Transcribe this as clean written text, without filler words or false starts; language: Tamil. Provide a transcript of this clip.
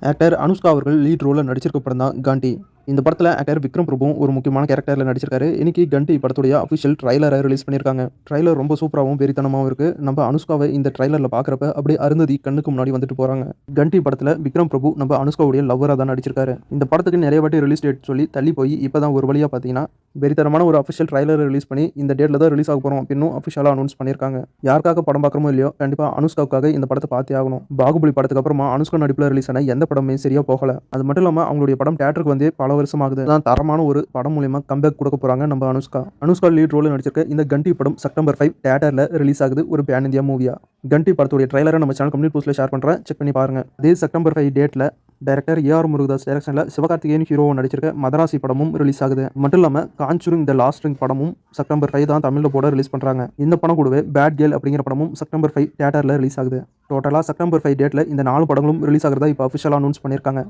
ஆக்டர் அனுஷ்கா அவர்கள் லீட் ரோலில் நடிச்சிருக்க படம் தான் காண்டி. இந்த படத்தில் ஆக்டர் விக்ரம் பிரபுவும் ஒரு முக்கியமான கேரக்டரில் நடிச்சிருக்காரு. இன்னைக்கு கண்டி படத்துடைய அஃபிஷியல் ட்ரைலரை ரிலீஸ் பண்ணியிருக்காங்க. ட்ரைலர் ரொம்ப சூப்பராகவும் வெறித்தனமாகவும் இருக்கு. நம்ம அனுஷ்காவை இந்த ட்ரைலரில் பார்க்குறப்ப அப்படியே அருந்ததி கண்ணுக்கு முன்னாடி வந்துட்டு போகிறாங்க. கண்டி படத்தில் விக்ரம் பிரபு நம்ம அனுஷ்காவுடைய லவ்வராக தான் நடிச்சிருக்காரு. இந்த படத்துக்கு நிறைய வாட்டி ரிலீஸ் டேட் சொல்லி தள்ளி போய் இப்போ தான் ஒரு வழியாக பார்த்தீங்கன்னா வெறித்தனமான ஒரு அஃபிஷியல் ட்ரைலரை ரிலீஸ் பண்ணி இந்த டேட்டில் தான் ரிலீஸ் ஆக போகிறோம் அப்படின்னு அஃபிஷியலாக அனௌன்ஸ் பண்ணியிருக்காங்க. யாருக்காக படம் பார்க்குறோமோ இல்லையோ கண்டிப்பாக அனுஷ்காவுக்காக இந்த படத்தை பார்த்தே ஆகணும். பாகுபலி படத்துக்கு அப்புறமா அனுஷ்கா நடிப்பில் ரிலீஸ் ஆன எந்த படமே சரியாக போகல. அது மட்டும் இல்லாமல் அவங்களுடைய படம் தியேட்டருக்கு வந்து பல வருஷம் ஆகுது. தரமான ஒரு படம் மூலியமா கம்பேக் கொடுக்க போறாங்க நம்ம அனுஷ்கா. அனுஷ்கா லீட் ரோல் நடிச்சிருக்க இந்த கண்டி படம் செப்டம்பர் 5 தியேட்டர்ல ரிலீஸ் ஆகுது. ஒரு பேன் இந்தியா மூவியா. கண்டி படத்துடைய ட்ரைலரை நம்ம சேனல் கம்யூனிட்டி போஸ்ட்ல ஷேர் பண்றேன், செக் பண்ணி பாருங்க. அதே செப்டம்பர் 5 டேட்ல டைரக்டர் ஏஆர் முருகதாஸ் டைரக்ஷன்ல சிவகார்த்திகேயன் ஹீரோவா நடிச்சிருக்க மதராசி படமும் ரிலீஸ் ஆகுது. மட்டும் இல்லாம காஞ்சூரிங் தி லாஸ்ட் ரிங் படமும் செப்டம்பர் 5 தான் தமிழ்ல போட ரிலீஸ் பண்றாங்க. இந்த படம் கூடவே பேட் கேர்ள் அப்படிங்கிற படமும் செப்டம்பர் 5 தியேட்டர்ல ரிலீஸ் ஆகுது. டோட்டலா செப்டம்பர் 5 டேட்ல இந்த 4 படங்களும் ரிலீஸ் ஆகிறதா இப்போ அஃபிஷியலா அனௌன்ஸ் பண்ணியிருக்காங்க.